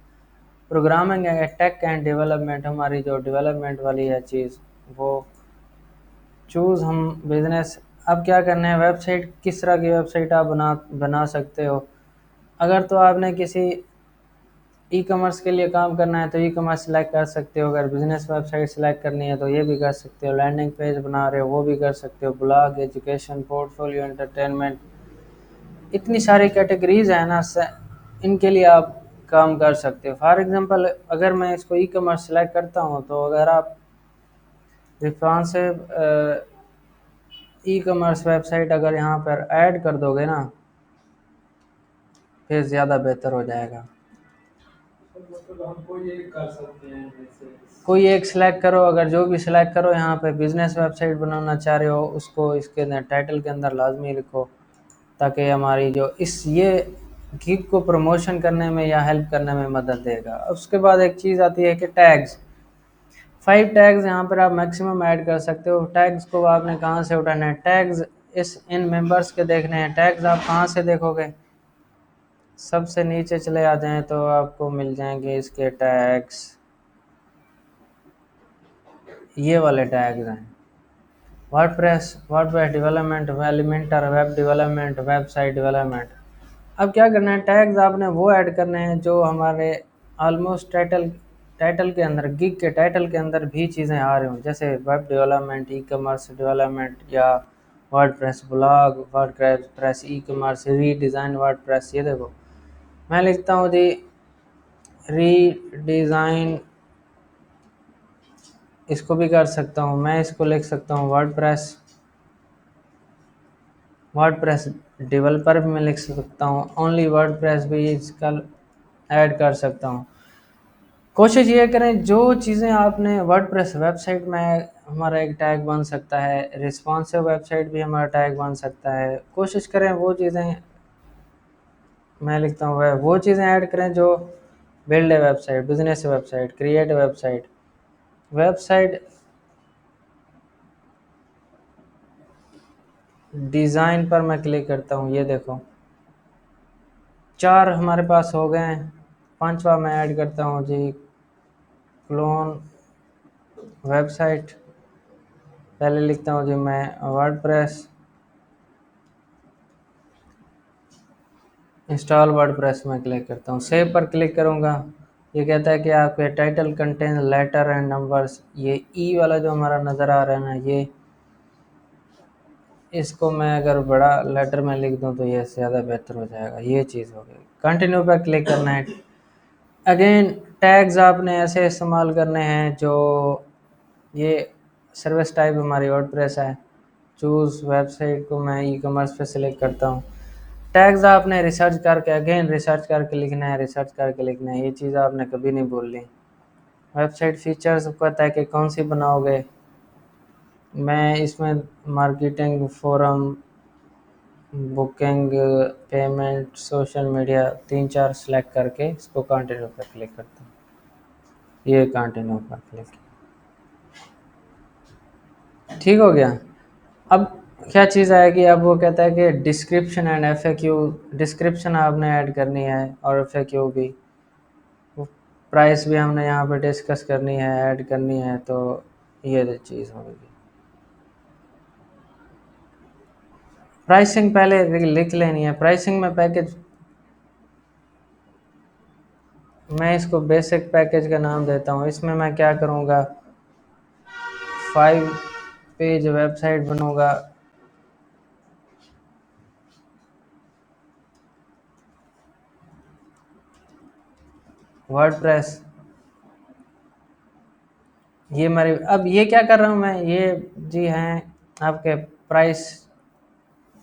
प्रोग्रामिंग है, टेक एंड डेवलपमेंट, हमारी जो डेवलपमेंट वाली है चीज़ वो चूज़ हम बिज़नेस। अब क्या करना है, वेबसाइट किस तरह की वेबसाइट आप बना बना सकते हो। अगर तो आपने किसी ई कॉमर्स के लिए काम करना है तो ई कॉमर्स सेलेक्ट कर सकते हो, अगर बिजनेस वेबसाइट सेलेक्ट करनी है तो ये भी कर सकते हो, लैंडिंग पेज बना रहे हो वो भी कर सकते हो, ब्लॉग, एजुकेशन, पोर्टफोलियो, एंटरटेनमेंट, इतनी सारी कैटेगरीज है ना, इनके लिए आप काम कर सकते हो। फॉर एग्जांपल अगर मैं इसको ई कॉमर्स सेलेक्ट करता हूँ तो अगर आप रिस्पॉन्सिव ई कॉमर्स वेबसाइट अगर यहाँ पर ऐड कर दोगे ना फिर ज़्यादा बेहतर हो जाएगा। मतलब हम कोई एक कर सकते हैं जैसे। कोई एक सिलेक्ट करो, अगर जो भी सिलेक्ट करो यहाँ पे बिजनेस वेबसाइट बनाना चाह रहे हो उसको इसके अंदर टाइटल के अंदर लाजमी लिखो, ताकि हमारी जो इस ये गिग को प्रमोशन करने में या हेल्प करने में मदद देगा। उसके बाद एक चीज़ आती है कि टैग्स, 5 टैग्स यहाँ पर आप मैक्सिमम ऐड कर सकते हो। टैग्स को आपने कहाँ से उठाना है, टैग्स इस इन मेंबर्स के देखने हैं। टैग्स आप कहाँ से देखोगे, सबसे नीचे चले आ जाएं तो आपको मिल जाएंगे इसके टैग्स, ये वाले टैग्स हैं। WordPress development, Elementor, web development, website development. अब क्या करना है, टैग्स आपने वो ऐड करने हैं जो हमारे ऑलमोस्ट टाइटल टाइटल के अंदर, गिग के टाइटल के अंदर भी चीज़ें आ रही हूँ, जैसे web development, e commerce development, या WordPress blog, WordPress e commerce, redesign WordPress. ये देखो मैं लिखता हूँ जी रीडिज़ाइन, इसको भी कर सकता हूँ मैं, इसको लिख सकता हूँ वर्डप्रेस, वर्डप्रेस डेवलपर भी मैं लिख सकता हूँ, ओनली वर्डप्रेस भी इसका ऐड कर सकता हूँ। कोशिश ये करें जो चीज़ें आपने वर्डप्रेस वेबसाइट में, हमारा एक टैग बन सकता है, रिस्पॉन्सिव वेबसाइट भी हमारा टैग बन सकता है, कोशिश करें वो चीज़ें, मैं लिखता हूँ वह वो चीज़ें ऐड करें जो बिल्ड है website, business website, create website, website design पर मैं क्लिक करता हूँ। ये देखो 4 हमारे पास हो गए हैं, 5वां मैं ऐड करता हूँ जी क्लोन वेबसाइट। पहले लिखता हूँ जी मैं वर्डप्रेस, इंस्टॉल वर्डप्रेस में क्लिक करता हूँ, सेव पर क्लिक करूँगा। ये कहता है कि आपके title contain letter and numbers, ये ई वाला जो हमारा नज़र आ रहा है ना, ये इसको मैं अगर बड़ा लेटर में लिख दूँ तो ये ज़्यादा बेहतर हो जाएगा। ये चीज़ हो गई, कंटिन्यू पर क्लिक करना है। अगेन टैग्स आपने ऐसे इस्तेमाल करने हैं जो, ये सर्विस टाइप हमारी वर्डप्रेस है, चूज़ वेबसाइट को मैं ई कॉमर्स पे सिलेक्ट करता हूँ। टैग्स आपने रिसर्च करके, अगेन रिसर्च करके लिखना है, रिसर्च करके लिखना है, ये चीज़ आपने कभी नहीं भूलनी। वेबसाइट फीचर्स पता है कि कौन सी बनाओगे, मैं इसमें marketing, forum, booking, payment, social media, 3-4 select करके इसको कंटिन्यू पर क्लिक करता हूँ। ये कंटिन्यू पर क्लिक, ठीक हो गया। अब क्या चीज़ आएगी, अब वो कहता है कि डिस्क्रिप्शन एंड एफएक्यू, डिस्क्रिप्शन आपने ऐड करनी है और एफएक्यू भी, प्राइस भी हमने यहाँ पे डिस्कस करनी है, ऐड करनी है, तो ये चीज़ होगी। प्राइसिंग पहले लिख लेनी है, प्राइसिंग में पैकेज, मैं इसको बेसिक पैकेज का नाम देता हूँ। इसमें मैं क्या करूँगा, 5 पेज वेबसाइट बनूँगा, वर्डप्रेस, ये मेरे, अब ये क्या कर रहा हूँ मैं, ये जी हैं आपके प्राइस,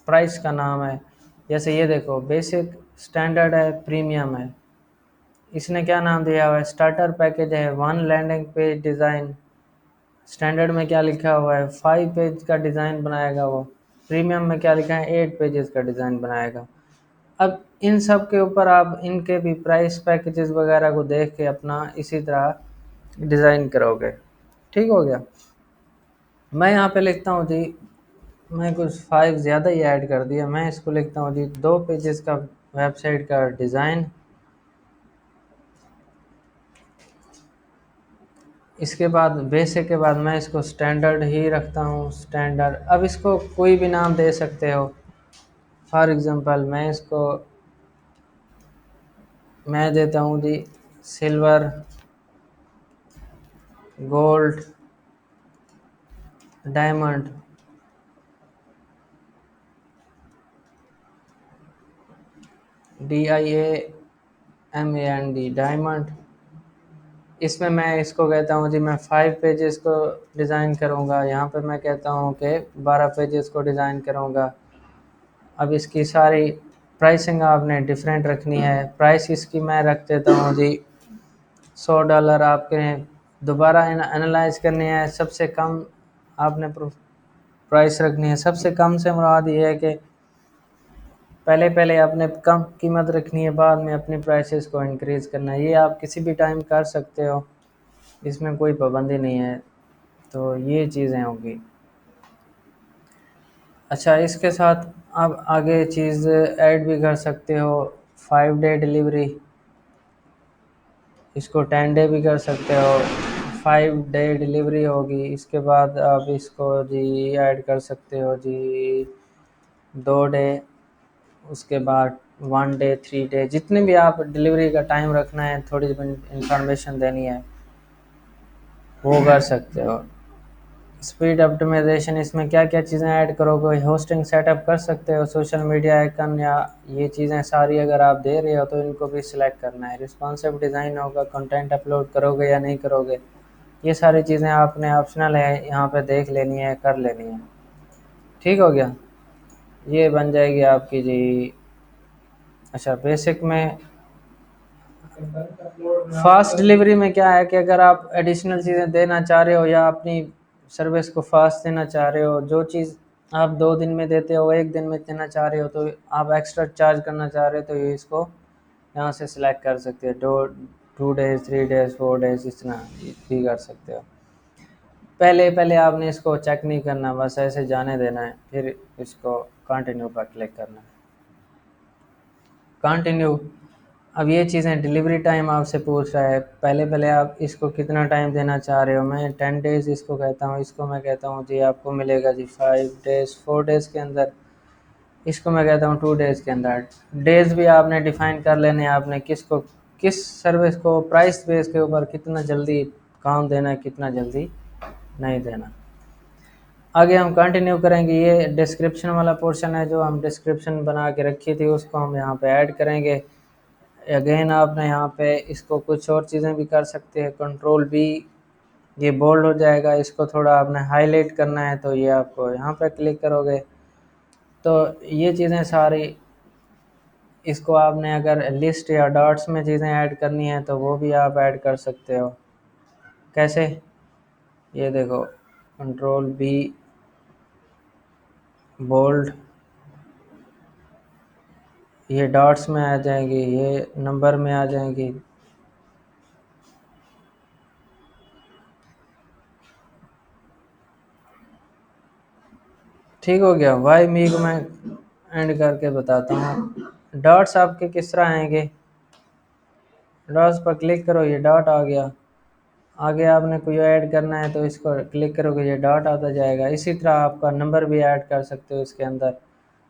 प्राइस का नाम है। जैसे ये देखो बेसिक, स्टैंडर्ड है, प्रीमियम है, इसने क्या नाम दिया हुआ है, स्टार्टर पैकेज है, 1 लैंडिंग पेज डिज़ाइन। स्टैंडर्ड में क्या लिखा हुआ है, 5 पेज का डिज़ाइन बनाएगा वो। प्रीमियम में क्या लिखा है, 8 पेजेस का डिज़ाइन बनाएगा। अब इन सब के ऊपर आप इनके भी प्राइस पैकेजेस वगैरह को देख के अपना इसी तरह डिज़ाइन करोगे। ठीक हो गया। मैं यहाँ पे लिखता हूँ जी, मैं कुछ 5 ज़्यादा ही ऐड कर दिया, मैं इसको लिखता हूँ जी 2 पेजेस का वेबसाइट का डिज़ाइन, इसके बाद बेसिक के बाद मैं इसको स्टैंडर्ड ही रखता हूँ, स्टैंडर्ड। अब इसको कोई भी नाम दे सकते हो। फॉर एग्जांपल मैं देता हूँ जी silver, gold, diamond, DIAMAND, diamond. इसमें मैं इसको कहता हूँ जी मैं 5 पेजेस को डिज़ाइन करूँगा, यहाँ पे मैं कहता हूँ कि 12 पेजेस को डिज़ाइन करूँगा। अब इसकी सारी प्राइसिंग आपने डिफरेंट रखनी है। प्राइस इसकी मैं रख देता हूँ जी $100। आपके दोबारा एनालाइज करनी है, सबसे कम आपने प्राइस रखनी है। सबसे कम से मुराद ये है कि पहले पहले आपने कम कीमत रखनी है, बाद में अपनी प्राइसेस को इंक्रीज़ करना है। ये आप किसी भी टाइम कर सकते हो, इसमें कोई पाबंदी नहीं है। तो ये चीज़ें होंगी। अच्छा, इसके साथ आप आगे चीज़ ऐड भी कर सकते हो, 5 डे डिलीवरी। इसको 10 डे भी कर सकते हो। 5 डे डिलीवरी होगी। इसके बाद आप इसको जी ऐड कर सकते हो जी 2 डे, उसके बाद 1 डे, 3 डे, जितने भी आप डिलीवरी का टाइम रखना है, थोड़ी इंफॉर्मेशन देनी है, वो कर सकते हो। स्पीड ऑप्टिमाइजेशन, इसमें क्या क्या चीज़ें ऐड करोगे? होस्टिंग सेटअप कर सकते हो, सोशल मीडिया आइकन या ये चीज़ें सारी अगर आप दे रहे हो तो इनको भी सिलेक्ट करना है। रिस्पॉन्सिव डिज़ाइन होगा, कंटेंट अपलोड करोगे या नहीं करोगे, ये सारी चीज़ें आपने ऑप्शनल है, यहाँ पे देख लेनी है, कर लेनी है। ठीक हो गया, ये बन जाएगी आपकी जी। अच्छा, बेसिक में कंटेंट अपलोड में फास्ट आप डिलीवरी में क्या है कि अगर आप एडिशनल चीज़ें देना चाह रहे हो या अपनी सर्विस को फास्ट देना चाह रहे हो, जो चीज़ आप 2 दिन में देते हो 1 दिन में देना चाह रहे हो, तो आप एक्स्ट्रा चार्ज करना चाह रहे हो, तो ये इसको यहाँ से सिलेक्ट कर सकते हो। 2 डेज, 3 डेज, 4 डेज, इतना भी कर सकते हो। पहले पहले आपने इसको चेक नहीं करना, बस ऐसे जाने देना है, फिर इसको कंटिन्यू पर क्लिक करना है। कंटिन्यू। अब ये चीज़ें डिलीवरी टाइम आपसे पूछ रहा है, पहले पहले आप इसको कितना टाइम देना चाह रहे हो। मैं 10 डेज़ इसको कहता हूँ, इसको मैं कहता हूँ जी आपको मिलेगा जी 5 डेज़, 4 डेज़ के अंदर। इसको मैं कहता हूँ 2 डेज़ के अंदर। डेज़ भी आपने डिफाइन कर लेने हैं, आपने किसको, किस सर्विस को प्राइस बेस के ऊपर कितना जल्दी काम देना है, कितना जल्दी नहीं देना। आगे हम कंटिन्यू करेंगे। ये डिस्क्रिप्शन वाला पोर्शन है, जो हम डिस्क्रिप्शन बना के रखी थी उसको हम यहाँ पे ऐड करेंगे। अगेन आपने यहाँ पे इसको कुछ और चीज़ें भी कर सकते हैं। कंट्रोल B, ये बोल्ड हो जाएगा, इसको थोड़ा आपने हाईलाइट करना है, तो ये आपको यहाँ पे क्लिक करोगे तो ये चीज़ें सारी, इसको आपने अगर लिस्ट या डॉट्स में चीज़ें ऐड करनी है तो वो भी आप ऐड कर सकते हो। कैसे? ये देखो, कंट्रोल B, बोल्ड, ये डॉट्स में आ जाएंगी, ये नंबर में आ जाएंगी। ठीक हो गया। वाई मी को मैं एंड करके बताता हूँ। डॉट्स आपके किस तरह आएंगे? डॉट्स पर क्लिक करो, ये डॉट आ गया। आगे आपने कोई ऐड करना है तो इसको क्लिक करोगे, ये डॉट आता जाएगा। इसी तरह आपका नंबर भी ऐड कर सकते हो इसके अंदर,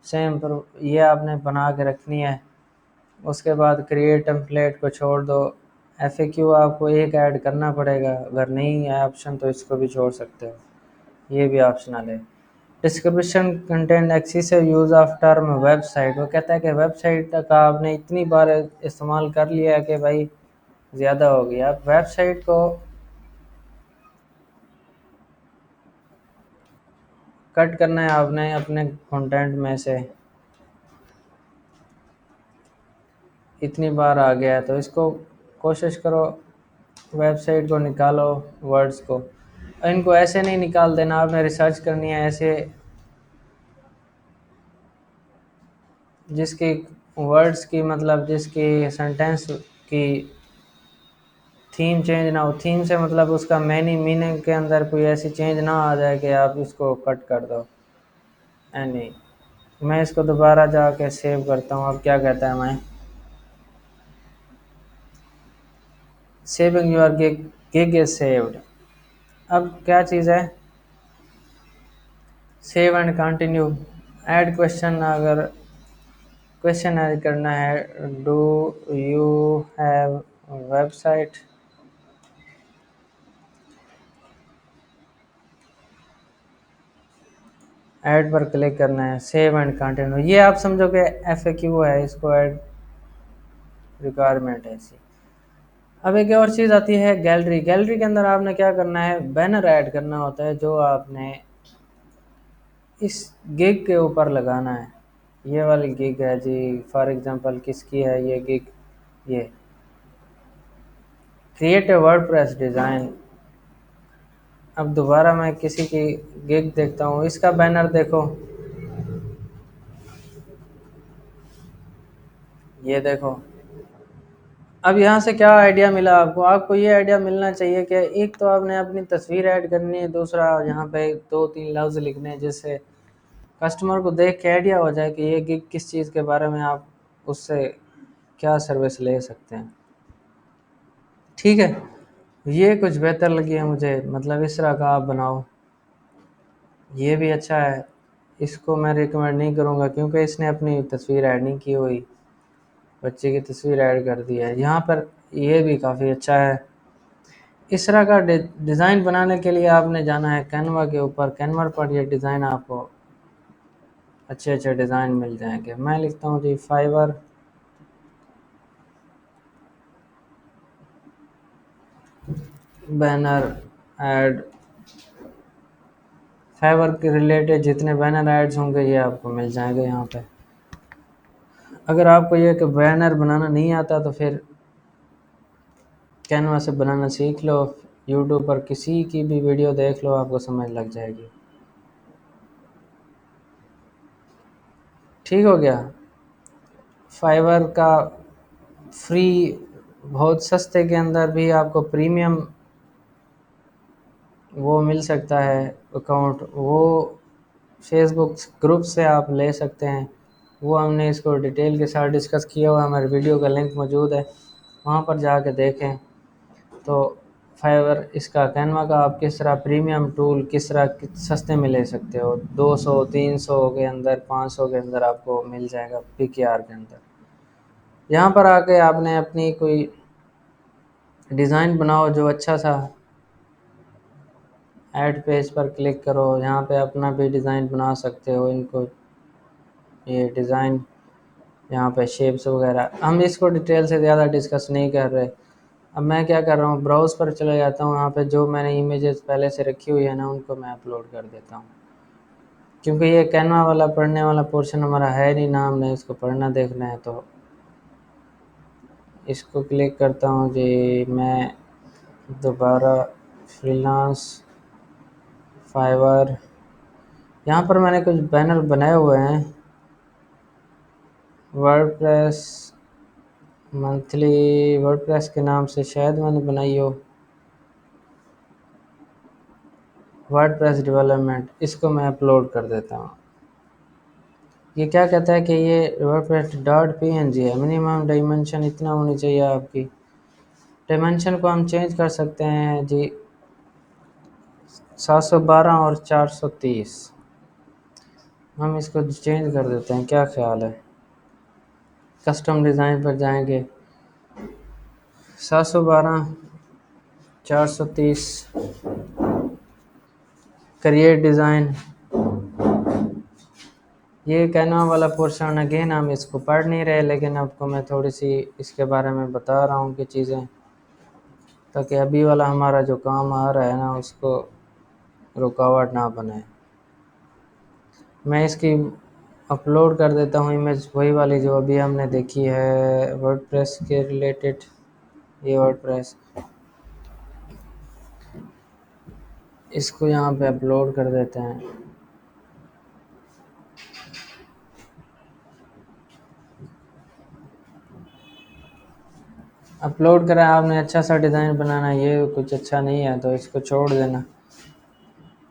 सेम पर ये आपने बना के रखनी है। उसके बाद क्रिएट टेम्पलेट को छोड़ दो। FAQ आपको एक ऐड करना पड़ेगा, अगर नहीं है ऑप्शन तो इसको भी छोड़ सकते हो, ये भी ऑप्शनल है। Description content excessive use of term website, वो कहता है कि वेबसाइट का आपने इतनी बार इस्तेमाल कर लिया है कि भाई ज़्यादा हो गया। आप वेबसाइट को कट करना है आपने अपने कंटेंट में से, इतनी बार आ गया है तो इसको कोशिश करो, वेबसाइट को निकालो, वर्ड्स को। इनको ऐसे नहीं निकाल देना, आपने रिसर्च करनी है ऐसे जिसकी वर्ड्स की मतलब जिसकी सेंटेंस की थीम चेंज ना हो। थीम से मतलब उसका मीनिंग के अंदर कोई ऐसी चेंज ना आ जाए कि आप इसको कट कर दो। नहीं, मैं इसको दोबारा जाके सेव करता हूँ। अब क्या कहता है, मैं saving your gig is saved. अब क्या चीज़ है, save and continue. Add question, अगर क्वेश्चन ऐड करना है, do you have website, add पर क्लिक करना है, सेव एंड कंटिन्यू। ये आप समझो कि FAQ है, इसको ऐड रिक्वायरमेंट है ऐसी। अब एक और चीज़ आती है गैलरी। गैलरी के अंदर आपने क्या करना है, बैनर ऐड करना होता है जो आपने इस गिग के ऊपर लगाना है। ये वाली गिग है जी, फॉर एग्जांपल किसकी है ये गिग, ये क्रिएट ए वर्डप्रेस डिज़ाइन। अब दोबारा मैं किसी की गिग देखता हूँ, इसका बैनर देखो, ये देखो। अब यहाँ से क्या आइडिया मिला आपको, आपको ये आइडिया मिलना चाहिए कि एक तो आपने अपनी तस्वीर ऐड करनी है, दूसरा यहाँ पे 2-3 लफ्ज़ लिखने हैं जिससे कस्टमर को देख के आइडिया हो जाए कि ये गिग किस चीज़ के बारे में, आप उससे क्या सर्विस ले सकते हैं। ठीक है, ये कुछ बेहतर लगी है मुझे, मतलब इस तरह का आप बनाओ, ये भी अच्छा है। इसको मैं रिकमेंड नहीं करूँगा क्योंकि इसने अपनी तस्वीर ऐड नहीं की हुई, बच्चे की तस्वीर ऐड कर दी है यहाँ पर। ये भी काफ़ी अच्छा है। इस तरह का डिज़ाइन बनाने के लिए आपने जाना है कैनवा के ऊपर, कैनवा पर ये डिज़ाइन आपको अच्छे अच्छे डिज़ाइन मिल जाएंगे। मैं लिखता हूँ जी फाइवर बैनर ऐड। फाइवर के रिलेटेड जितने बैनर एड्स होंगे ये आपको मिल जाएंगे यहाँ पे। अगर आपको ये कि बैनर बनाना नहीं आता तो फिर कैनवा से बनाना सीख लो, यूट्यूब पर किसी की भी वीडियो देख लो, आपको समझ लग जाएगी। ठीक हो गया। फाइवर का फ्री, बहुत सस्ते के अंदर भी आपको प्रीमियम वो मिल सकता है अकाउंट, वो फेसबुक ग्रुप से आप ले सकते हैं। वो हमने इसको डिटेल के साथ डिस्कस किया हुआ है, हमारे वीडियो का लिंक मौजूद है, वहाँ पर जाके देखें। तो फाइवर इसका कैनवा का आप किस तरह प्रीमियम टूल किस तरह सस्ते में ले सकते हो, 200-300 के अंदर, 500 के अंदर आपको मिल जाएगा PKR के अंदर। यहाँ पर आके आपने अपनी कोई डिज़ाइन बनाओ जो अच्छा सा, ऐड पेज पर क्लिक करो, यहाँ पे अपना भी डिज़ाइन बना सकते हो। इनको ये डिज़ाइन यहाँ पे शेप्स वगैरह, हम इसको डिटेल से ज़्यादा डिस्कस नहीं कर रहे। अब मैं क्या कर रहा हूँ, ब्राउज़ पर चले जाता हूँ, यहाँ पे जो मैंने इमेजेस पहले से रखी हुई है ना उनको मैं अपलोड कर देता हूँ, क्योंकि ये कैनवा वाला पढ़ने वाला पोर्शन हमारा है नहीं ना, हमने इसको पढ़ना देखना है। तो इसको क्लिक करता हूँ जी मैं दोबारा, फ्रीलांस फाइवर। यहाँ पर मैंने कुछ बैनर बनाए हुए हैं, वर्डप्रेस मंथली, वर्डप्रेस के नाम से शायद मैंने बनाई हो, वर्डप्रेस डेवलपमेंट। इसको मैं अपलोड कर देता हूँ। ये क्या कहता है कि ये वर्डप्रेस .png है, मिनिमम डायमेंशन इतना होनी चाहिए आपकी। डायमेंशन को हम चेंज कर सकते हैं जी, 712 और 430। हम इसको चेंज कर देते हैं, क्या ख्याल है। कस्टम डिज़ाइन पर जाएंगे, 712 430, क्रिएट डिज़ाइन। ये कैनवा वाला पोर्शन अगेन हम इसको पढ़ नहीं रहे, लेकिन आपको मैं थोड़ी सी इसके बारे में बता रहा हूँ कि चीज़ें, ताकि अभी वाला हमारा जो काम आ रहा है ना उसको रुकावट ना बने। मैं इसकी अपलोड कर देता हूँ इमेज, वही वाली जो अभी हमने देखी है वर्डप्रेस के रिलेटेड। ये वर्डप्रेस, इसको यहाँ पे अपलोड कर देते हैं। अपलोड करा आपने, अच्छा सा डिज़ाइन बनाना है, ये कुछ अच्छा नहीं है तो इसको छोड़ देना।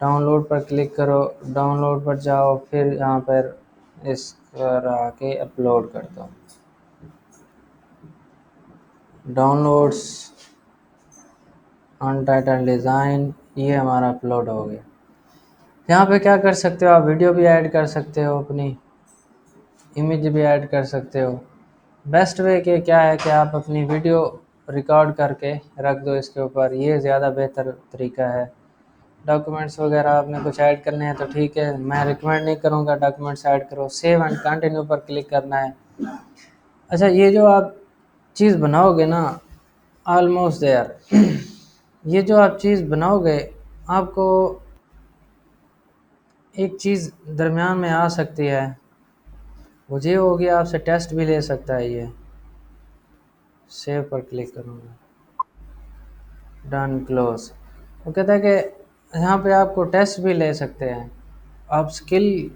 डाउनलोड पर क्लिक करो, डाउनलोड पर जाओ, फिर यहाँ पर इस पर आके अपलोड कर दो। डाउनलोड्स, अनटाइटल्ड डिज़ाइन, ये हमारा अपलोड हो गया। यहाँ पे क्या कर सकते हो आप, वीडियो भी ऐड कर सकते हो, अपनी इमेज भी ऐड कर सकते हो। बेस्ट वे के क्या है कि आप अपनी वीडियो रिकॉर्ड करके रख दो इसके ऊपर, ये ज़्यादा बेहतर तरीका है। डॉक्यूमेंट्स वगैरह आपने कुछ ऐड करने हैं तो ठीक है, मैं रिकमेंड नहीं करूँगा डॉक्यूमेंट्स ऐड करो। सेव एंड कंटिन्यू पर क्लिक करना है। अच्छा, ये जो आप चीज़ बनाओगे ना, ऑलमोस्ट देयर ये जो आप चीज़ बनाओगे, आपको एक चीज़ दरमियान में आ सकती है, वो ये होगी आपसे टेस्ट भी ले सकता है ये। सेव पर क्लिक करूँगा, डन क्लोज। वो कहता है कि यहाँ पे आपको टेस्ट भी ले सकते हैं। आप स्किल,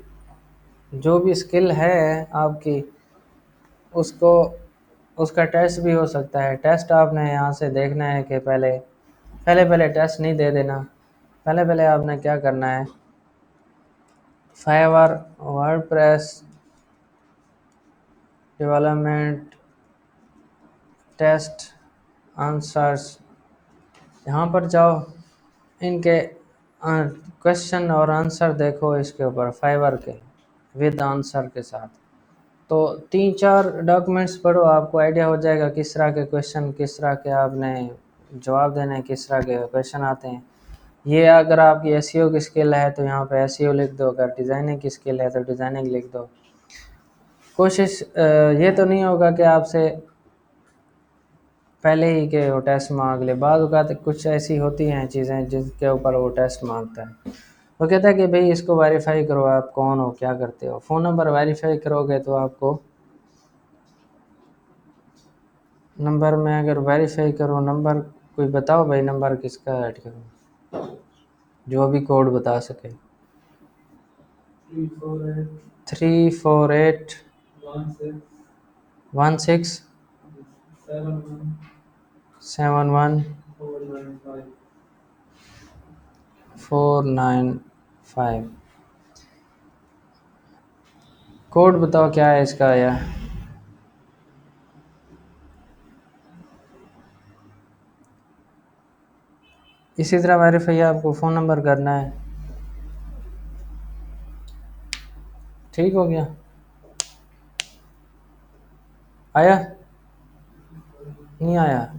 जो भी स्किल है आपकी, उसको उसका टेस्ट भी हो सकता है। टेस्ट आपने यहाँ से देखना है कि पहले पहले पहले टेस्ट नहीं दे देना। पहले पहले आपने क्या करना है, Fiverr WordPress development test answers, यहाँ पर जाओ, इनके क्वेश्चन और आंसर देखो इसके ऊपर, फाइवर के विद आंसर के साथ। तो 3-4 डॉक्यूमेंट्स पढ़ो, आपको आइडिया हो जाएगा किस तरह के क्वेश्चन, किस तरह के आपने जवाब देने हैं, किस तरह के क्वेश्चन आते हैं। ये अगर आपकी एसईओ की स्किल है तो यहाँ पे एसईओ लिख दो, अगर डिज़ाइनिंग की स्किल है तो डिज़ाइनिंग लिख दो। कोशिश ये तो नहीं होगा कि आपसे पहले ही के वो टेस्ट मांग ले। बाद औक़ात कुछ ऐसी होती हैं चीज़ें जिसके ऊपर वो टेस्ट मांगता है। वो कहता है कि भाई इसको वेरीफाई करो, आप कौन हो, क्या करते हो। फ़ोन नंबर वेरीफाई करोगे तो आपको नंबर में, अगर वेरीफाई करो नंबर, कोई बताओ भाई नंबर किसका ऐड करूँ, जो भी कोड बता सके। 348 348 16 16 71 71 495। 495। कोड बताओ क्या है इसका यार। इसी तरह वेरीफाई आपको फ़ोन नंबर करना है। ठीक हो गया, आया नहीं आया।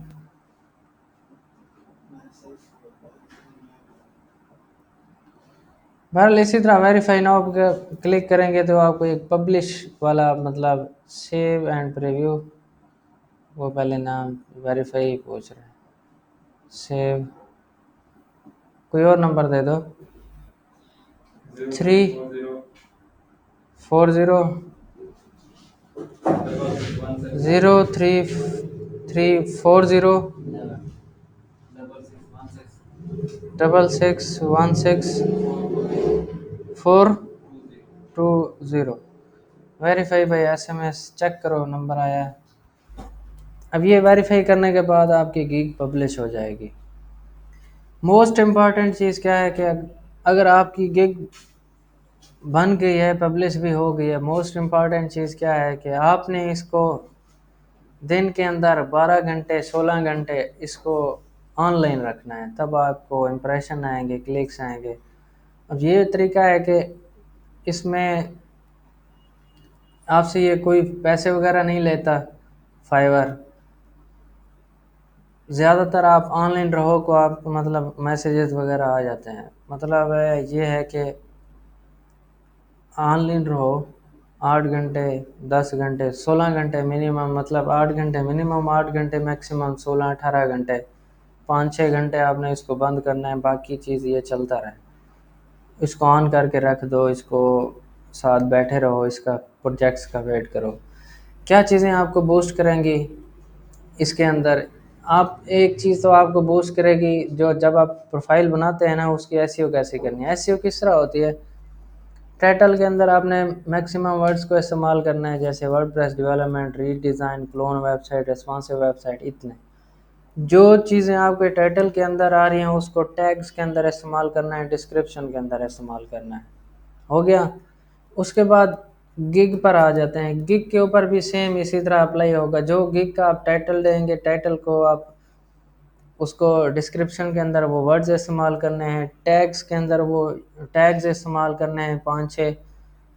बहरहाल इसी तरह वेरीफाई नाउ पर क्लिक करेंगे तो आपको एक पब्लिश वाला, मतलब सेव एंड प्रीव्यू, वो पहले नाम वेरीफाई पूछ रहा है। सेव, कोई और नंबर दे दो। 3 4 0 वेरीफाई बाय एसएमएस, चेक करो नंबर आया है। अब ये वेरीफाई करने के बाद आपकी गिग पब्लिश हो जाएगी। मोस्ट इम्पॉर्टेंट चीज़ क्या है कि अगर आपकी गिग बन गई है, पब्लिश भी हो गई है, मोस्ट इम्पॉर्टेंट चीज़ क्या है कि आपने इसको दिन के अंदर 12 घंटे 16 घंटे इसको ऑनलाइन रखना है, तब आपको इम्प्रेशन आएंगे, क्लिक्स आएंगे। अब ये तरीका है कि इसमें आपसे ये कोई पैसे वगैरह नहीं लेता फाइवर। ज़्यादातर आप ऑनलाइन रहो को आप मतलब मैसेजेस वगैरह आ जाते हैं। मतलब ये है कि ऑनलाइन रहो 8 घंटे 10 घंटे 16 घंटे मिनिमम, मतलब 8 घंटे मिनिमम, 8 घंटे मैक्सिमम, 16-18 घंटे, 5-6 घंटे आपने इसको बंद करना है, बाकी चीज़ ये चलता रहे। इसको ऑन करके रख दो, इसको साथ बैठे रहो, इसका प्रोजेक्ट्स का वेट करो। क्या चीज़ें आपको बूस्ट करेंगी इसके अंदर, आप एक चीज़ तो आपको बूस्ट करेगी, जो जब आप प्रोफाइल बनाते हैं ना, उसकी एसईओ कैसे करनी है। एसईओ किस तरह होती है, टाइटल के अंदर आपने मैक्सिमम वर्ड्स को इस्तेमाल करना है, जैसे WordPress development, redesign, clone website, responsive website. इतने जो चीज़ें आपके टाइटल के अंदर आ रही हैं उसको टैग्स के अंदर इस्तेमाल करना है, डिस्क्रिप्शन के अंदर इस्तेमाल करना है। हो गया। उसके बाद गिग पर आ जाते हैं। गिग के ऊपर भी सेम इसी तरह अप्लाई होगा। जो गिग का आप टाइटल देंगे, टाइटल को आप उसको डिस्क्रिप्शन के अंदर वो वर्ड्स इस्तेमाल करने हैं, टैग्स के अंदर वो टैग्स इस्तेमाल करने हैं 5-6।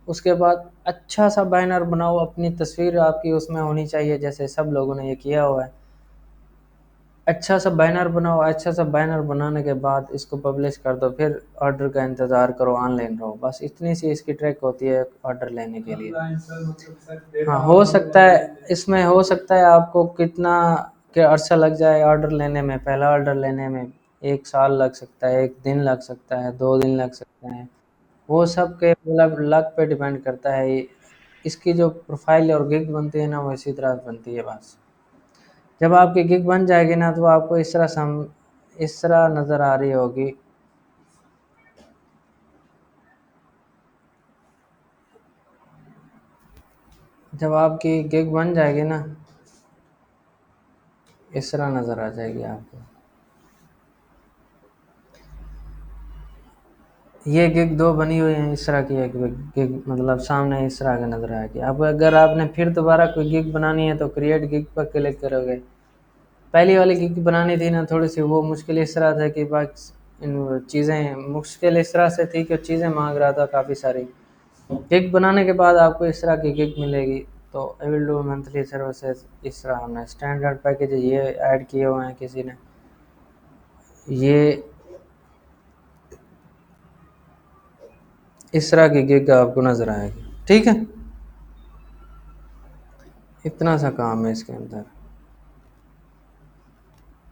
उसके बाद अच्छा सा बैनर बनाओ, अपनी तस्वीर आपकी उसमें होनी चाहिए जैसे सब लोगों ने ये किया हुआ है। अच्छा सा बैनर बनाओ, अच्छा सा बैनर बनाने के बाद इसको पब्लिश कर दो, फिर ऑर्डर का इंतज़ार करो, ऑनलाइन रहो। बस इतनी सी इसकी ट्रिक होती है ऑर्डर लेने के लिए। ऑनलाइन सर मतलब सर हाँ, डेटा हो ऑर्डर सकता है, वगैरह लेते हैं। इसमें हो सकता है आपको कितना क्या अरसा लग जाए ऑर्डर लेने में, पहला ऑर्डर लेने में 1 साल लग सकता है, 1 दिन लग सकता है, 2 दिन लग सकते हैं। वो सब के मतलब लक पे डिपेंड करता है। इसकी जो प्रोफाइल और गिग बनती है ना, वो इसी तरह बनती है बस। जब आपकी गिग बन जाएगी ना, तो आपको इस तरह नज़र आ रही होगी। जब आपकी गिग बन जाएगी ना, इस तरह नज़र आ जाएगी आपको। ये गिग 2 बनी हुई हैं, इस तरह की एक गिग मतलब सामने इस तरह का नज़र आएगी। अब अगर आपने फिर दोबारा कोई गिग बनानी है तो क्रिएट गिग पर क्लिक करोगे। पहली वाली गिग बनानी थी ना थोड़ी सी, वो मुश्किल इस तरह था कि बस इन चीज़ें मुश्किल इस तरह से थी कि चीज़ें मांग रहा था काफ़ी सारी। गिग बनाने के बाद आपको इस तरह की गिग मिलेगी। तो आई विल डू मंथली सर्विसेज, इस तरह हमने स्टैंडर्ड पैकेज ये ऐड किए हुए हैं किसी ने। ये इस तरह की गिग आपको नज़र आएगी। ठीक है, इतना सा काम है इसके अंदर।